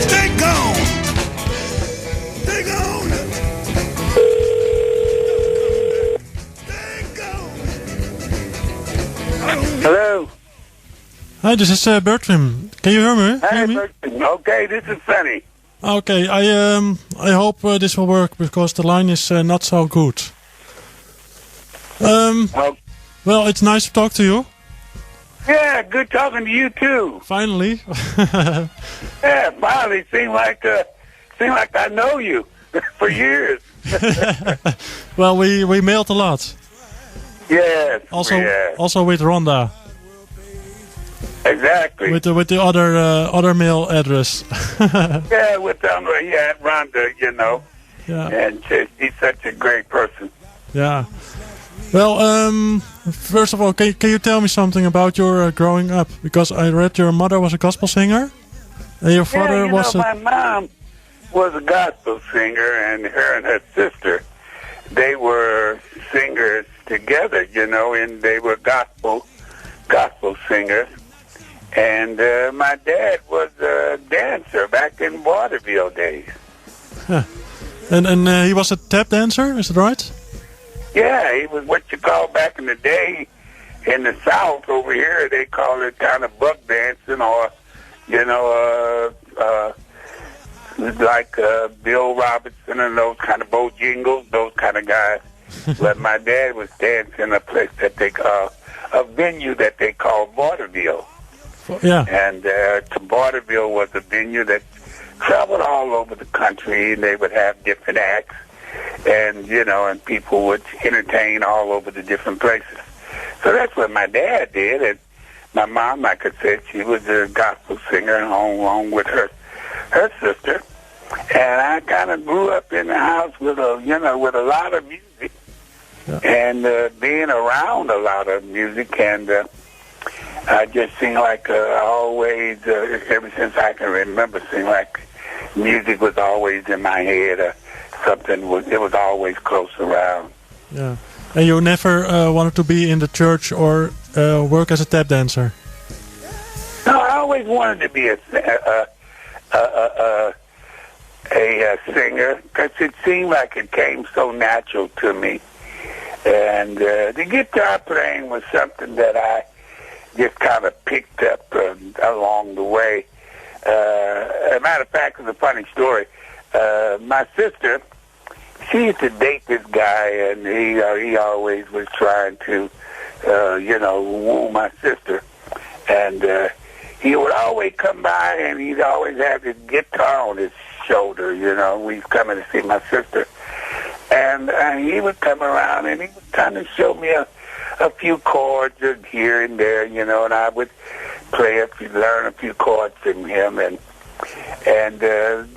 Stay gone. Stay gone. Stay gone. Hello. Hi, this is Bertwin. Can you hear me? Hey, Bertwin. Okay, this is Sonny. Okay, I hope this will work because the line is not so good. Well, it's nice to talk to you. Yeah, good talking to you too. Finally. Yeah, finally. Seemed like I know you for years. Well, we mailed a lot. Yes. Also, yes. also with Rhonda. Exactly. With the other mail address. Yeah, with Rhonda, you know. Yeah. And she's such a great person. Yeah. Well, first of all, can you tell me something about your growing up? Because I read your mother was a gospel singer, and your father was. My mom was a gospel singer, and her sister, they were singers together, you know, and they were gospel singers. And my dad was a dancer back in Waterville days. Huh. And he was a tap dancer, is that right? Yeah, he was what you call back in the day in the South over here. They call it kind of buck dancing, or you know, like Bill Robertson and those kind of Bojingles, those kind of guys. But my dad was dancing a place that they call a venue that they call Vaudeville. Yeah. And Vaudeville was a venue that traveled all over the country, and they would have different acts. And, you know, and people would entertain all over the different places. So that's what my dad did. And my mom, like I said, she was a gospel singer along with her sister. And I kind of grew up in the house with with a lot of music. Yeah. And being around a lot of music. And I just seemed like always, ever since I can remember, seemed like music was always in my head. It was always close around. Yeah. And you never wanted to be in the church or work as a tap dancer? No, I always wanted to be a singer because it seemed like it came so natural to me. And the guitar playing was something that I just kind of picked up along the way. As a matter of fact, it's a funny story. My sister, she used to date this guy, and he always was trying to, woo my sister. And he would always come by, and he'd always have his guitar on his shoulder, you know. We'd come in to see my sister. And he would come around, and he would kind of show me a few chords here and there, you know, and I would learn a few chords from him, and then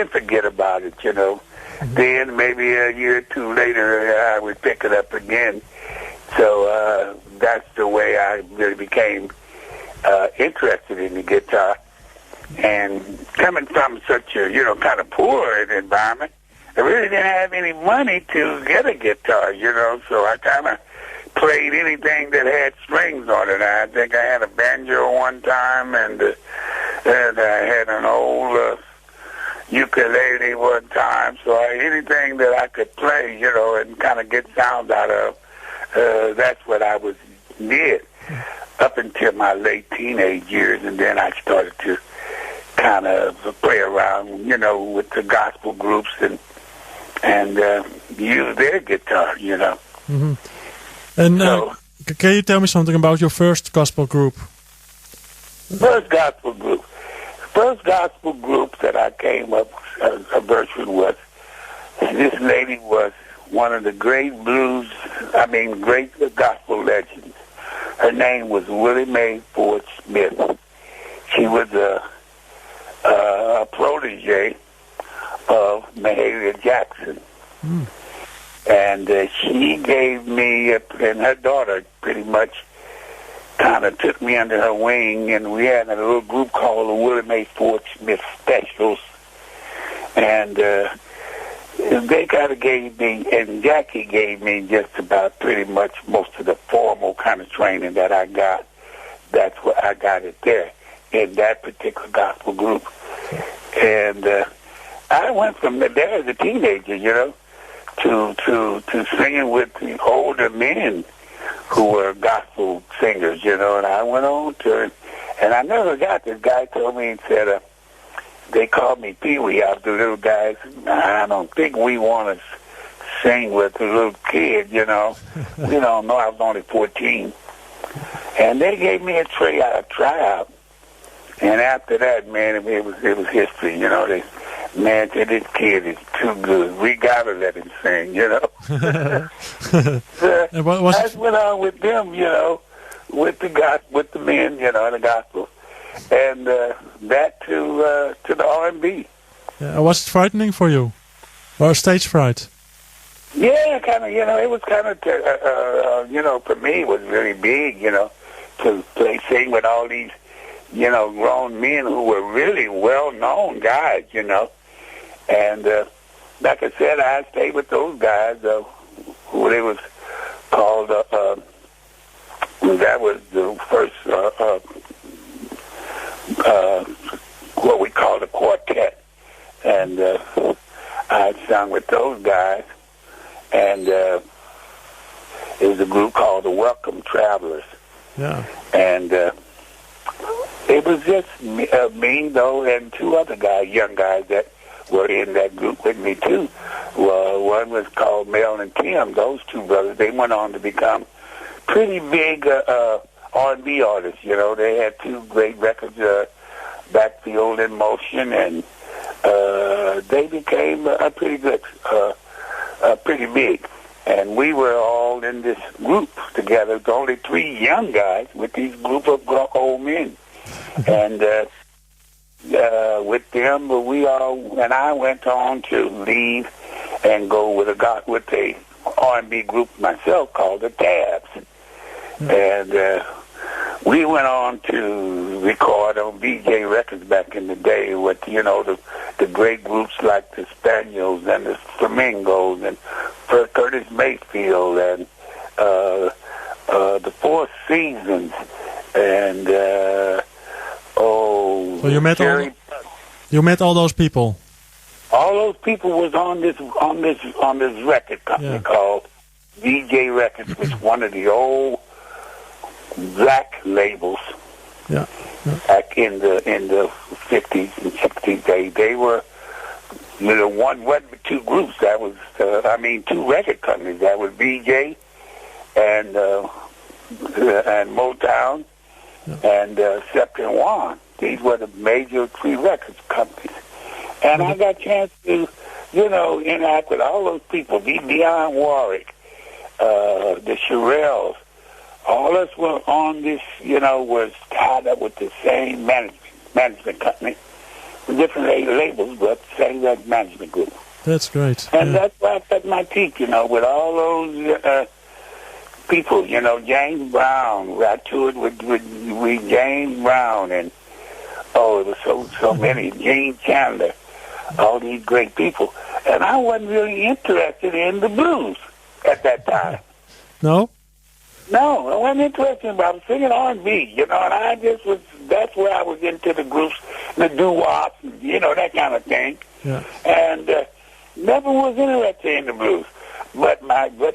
forget about it, you know. Then maybe a year or two later, I would pick it up again. So that's the way I really became interested in the guitar. And coming from such a, kind of poor environment, I really didn't have any money to get a guitar, you know, so I kind of played anything that had strings on it. I think I had a banjo one time, and I had an old ukulele one time, so anything that I could play, you know, and kind of get sound out of, that's what I did up until my late teenage years, and then I started to kind of play around, you know, with the gospel groups and use their guitar, you know. Mm-hmm. And can you tell me something about your first gospel group? First gospel group that I came up Bertwin was, this lady was one of the great great gospel legends. Her name was Willie Mae Ford Smith. She was a protege of Mahalia Jackson. Mm. And she gave me, and her daughter pretty much kind of took me under her wing, and we had a little group called the Willie Mae Ford Smith Specials. And they kind of gave me, and Jackie gave me just about pretty much most of the formal kind of training that I got. That's what I got it there in that particular gospel group. And I went from there as a teenager, you know, to singing with the older men who were gospel singers, you know, and I went on to, and I never got, this guy told me, he said, they called me Pee-wee out the little guys. I don't think we want to sing with the little kid, you know. We don't know, I was only 14. And they gave me a tryout. And after that, man, it was history, you know. Man said, this kid is too good. We got to let him sing, you know. And what was I went on with them, you know, with the men, you know, in the gospel. And that to the R&B. Was it frightening for you? Or stage fright? Yeah, kind of, you know, it was kind of, you know, for me it was really big, you know, to sing with all these, you know, grown men who were really well-known guys, you know. And like I said, I stayed with those guys, who they was called, that was the first, what we called a quartet. And I sung with those guys. And it was a group called the Welcome Travelers. Yeah. And it was just me, though, and two other guys, young guys that were in that group with me, too. Well, one was called Mel and Tim. Those two brothers, they went on to become pretty big R&B artists, you know. They had two great records, Backfield in Motion, and they became pretty good, pretty big. And we were all in this group together. There's only three young guys with these group of old men. And with them, and I went on to leave and go with a R&B group myself called the Tabs. And we went on to record on BJ Records back in the day with, you know, the great groups like the Spaniels and the Flamingos and Curtis Mayfield and the Four Seasons and so you met all those people. All those people was on this record company called BJ Records, which was one of the old black labels. Yeah. Back in the 50s and 60s, they were, you know, wasn't two groups. That was two record companies. That was BJ and Motown and Scepter and One. These were the major three records companies. And I got a chance to, you know, interact with all those people. Dionne Warwick, the Shirelles. All of us were on this, you know, was tied up with the same management company, with different labels, but same management group. That's great. And that's why I cut my teeth, you know, with all those people, you know, James Brown. I toured with James Brown, and it was so many. Gene Chandler, all these great people. And I wasn't really interested in the blues at that time. No? No, I wasn't interested in it. I was singing R&B, you know, and I just was, that's where I was into the groups, the doo-wop, you know, that kind of thing. Yeah. And never was interested in the blues. But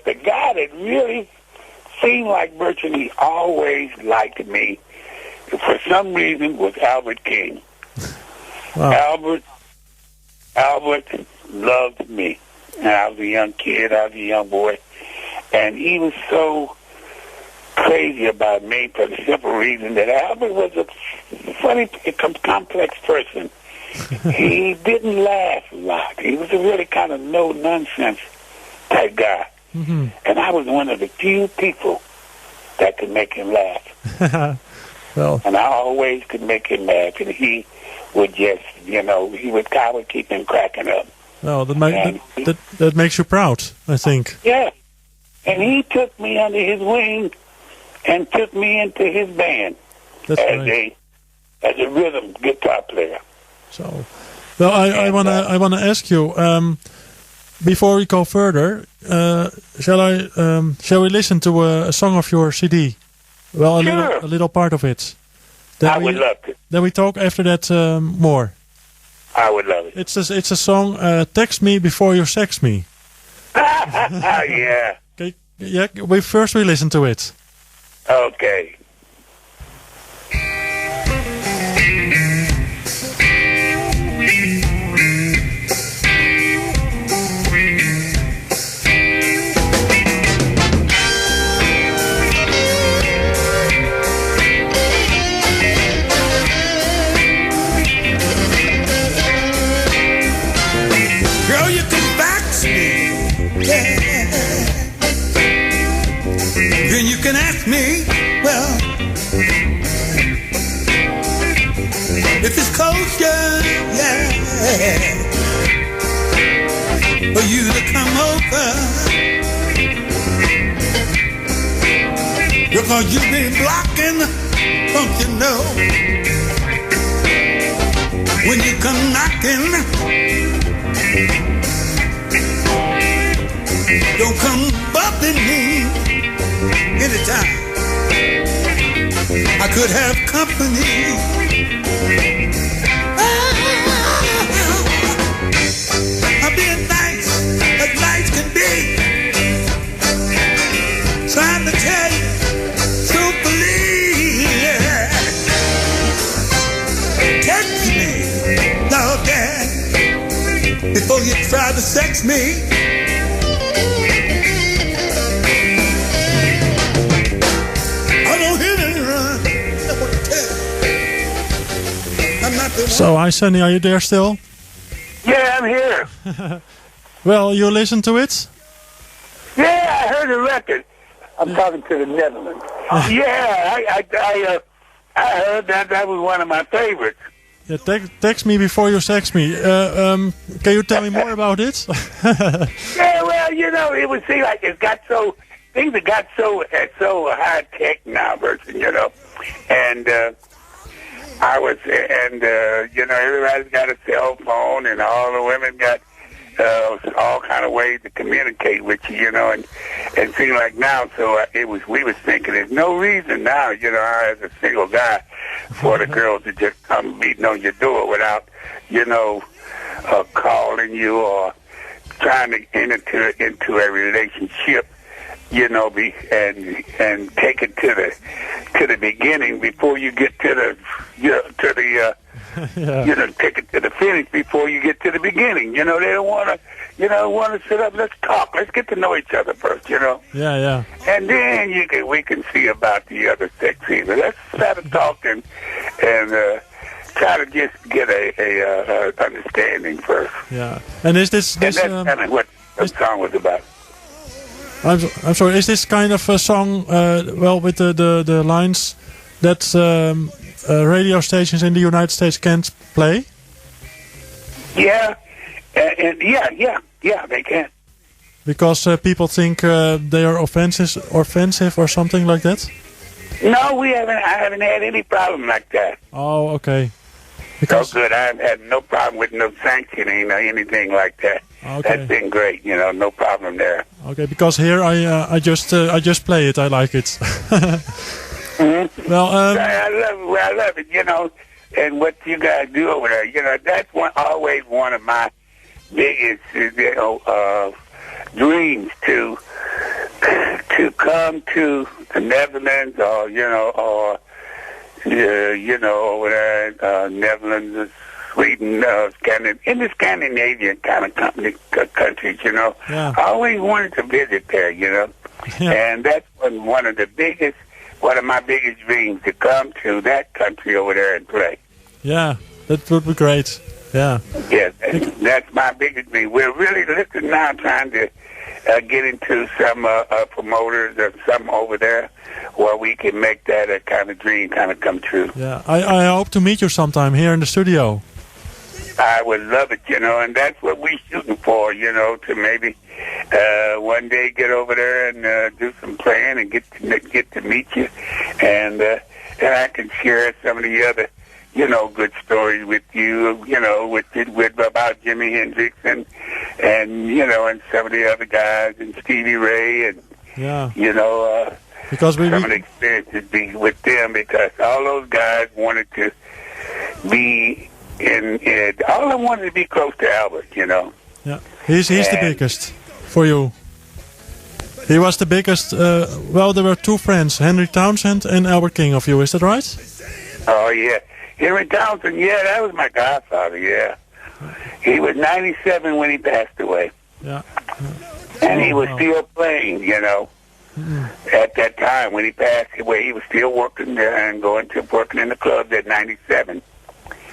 the guy that really seemed like Bertwin, he always liked me, for some reason, was Albert King. Wow. Albert loved me. And I was a young kid, I was a young boy, and he was so crazy about me for the simple reason that Albert was a funny, complex person. He didn't laugh a lot. He was a really kind of no-nonsense type guy. Mm-hmm. And I was one of the few people that could make him laugh. Well, and I always could make him laugh, and he would just, you know, I would keep him cracking up. Well, that makes you proud, I think. Yeah. And he took me under his wing and took me into his band as a rhythm guitar player. So, well, I wanna ask you, before we go further, shall we listen to a song of your CD? Well, sure. a little part of it. I would love to. Then we talk after that more. I would love it. It's a song, Text Me Before You Sex Me. Yeah. Okay, yeah, we listen to it. Okay. Girl, you can fax me, yeah. Then you can ask me, well, if it's kosher, yeah, for you to come over, because you've been blocking, don't you know? When you come knocking, don't come bumping me anytime. I could have company. I'm being nice as nice can be. Trying to tell you, so believe. Text me, no, Dad, before you try to sex me. So, hi Sonny, are you there still? Yeah, I'm here. Well, you listen to it? Yeah, I heard the record. I'm talking to the Netherlands. Yeah, I heard that. That was one of my favorites. Yeah, text me before you sex me. Can you tell me more about it? Yeah, well, you know, it would seem like it's got so, things have got so high tech now, Bertwin, you know, and you know, everybody's got a cell phone, and all the women got all kind of ways to communicate with you, you know, and it seemed like now, so we was thinking there's no reason now, you know, as a single guy, for the girls to just come beating on your door without, you know, calling you or trying to enter into a relationship, you know, and take it to the beginning before you get to the Yeah. you know, take it to the finish before you get to the beginning. You know, they don't want to sit up. Let's talk. Let's get to know each other first. You know. Yeah, yeah. And then we can see about the other sex either. Let's start to talk and try to just get a understanding first. Yeah. And is this and that's kind of what the song was about. I'm sorry. Is this kind of a song? Well, with the lines that radio stations in the United States can't play? Yeah, and yeah, they can. Because people think they are offensive or something like that. No, I haven't had any problem like that. Oh, okay. So good. I've had no problem with no sanctioning or anything like that. Okay. That's been great. You know, no problem there. Okay, because here I just play it. I like it. Mm-hmm. Well, I love it. You know, and what you guys do over there. You know, that's always one of my biggest, dreams to come to the Netherlands, or over there, Netherlands, Sweden, in the Scandinavian kind of countries, you know. Yeah. I always wanted to visit there, you know. Yeah. And that's one of my biggest dreams, to come to that country over there and play. Yeah, that would be great. Yeah. Yes, that's my biggest dream. We're really looking now, trying to get into some promoters or something over there where we can make that a kind of dream kind of come true. Yeah, I hope to meet you sometime here in the studio. I would love it, you know, and that's what we're shooting for, you know, to maybe one day get over there and do some playing and get to meet you, and I can share some of the other, you know, good stories with you, you know, with about Jimi Hendrix and you know, and some of the other guys, and Stevie Ray, and Yeah. you know, Because some of the experiences be with them, because all those guys wanted to be all I wanted to be close to Albert, you know. Yeah, he's the biggest for you. He was the biggest. Well, there were two friends, Henry Townsend and Albert King of you. Is that right? Oh yeah, Henry Townsend. Yeah, that was my godfather. Yeah, he was 97 when he passed away. Yeah. And he was still playing, you know. At that time when he passed away, he was still working there and working in the clubs at 97.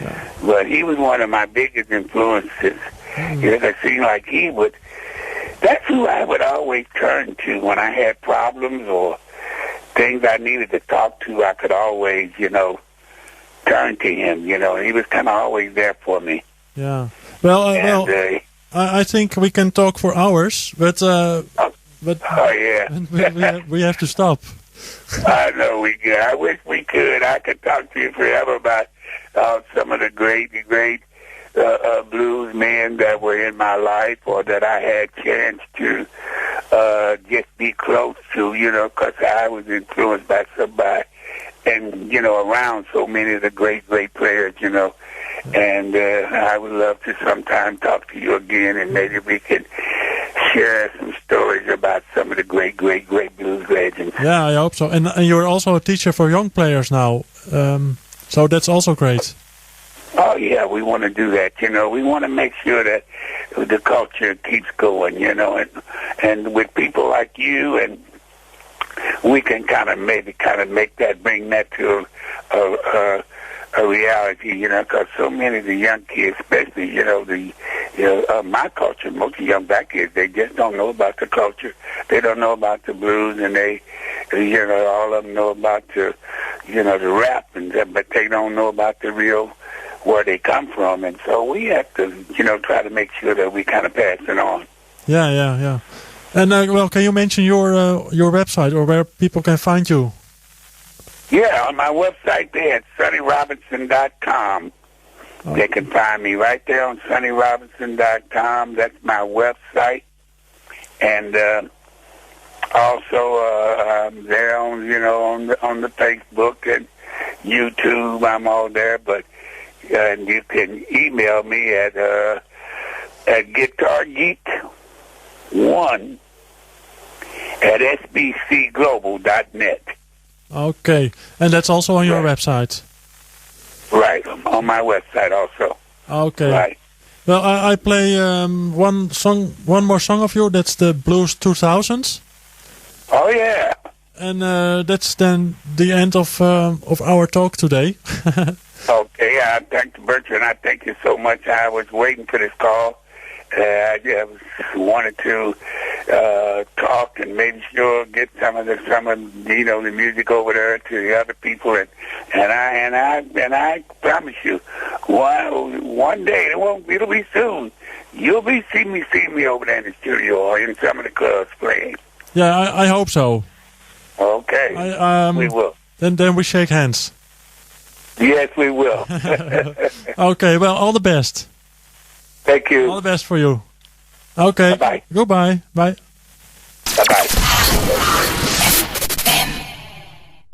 Yeah. But he was one of my biggest influences. It seemed like he would. That's who I would always turn to when I had problems or things I needed to talk to. I could always, you know, turn to him. You know, he was kind of always there for me. Yeah. Well, I think we can talk for hours, but yeah, we have to stop. I know we could. I wish we could. I could talk to you forever about some of the great blues men that were in my life, or that I had chance to just be close to, you know, because I was influenced by somebody, and you know, around so many of the great players, you know. And I would love to sometime talk to you again, and maybe we could share some stories about some of the great blues legends. Yeah, I hope so. And you're also a teacher for young players now, so that's also great. Oh yeah, we want to do that. You know, we want to make sure that the culture keeps going. You know, and with people like you, and we can kind of bring that to a reality, you know, because so many of the young kids, especially, you know, my culture, most of the young black kids, they just don't know about the culture. They don't know about the blues, and they, you know, all of them know about the rap, but they don't know about the real, where they come from. And so we have to, you know, try to make sure that we kind of pass it on. Yeah. And, well, can you mention your website, or where people can find you? Yeah, on my website there at sonnyrobertson.com. Oh. They can find me right there on sonnyrobertson.com. That's my website. And also I'm there on, you know, on the Facebook and YouTube. I'm all there. But and you can email me at guitargeek1@sbcglobal.net. Okay, and that's also on your website? Right, on my website also. Okay. Right. Well, I play one more song of you. That's the Blues 2000s. Oh yeah. And that's then the end of our talk today. Okay, I thank you, Bertwin. I thank you so much. I was waiting for this call. I just wanted to talk and maybe get some of you know, the music over there to the other people, and I promise you, one day it'll be soon. You'll be seeing me over there in the studio or in some of the clubs playing. Yeah, I hope so. Okay, we will. Then we shake hands. Yes, we will. Okay, well, all the best. Thank you. All the best for you. Okay. Bye-bye. Goodbye. Bye. Bye-bye.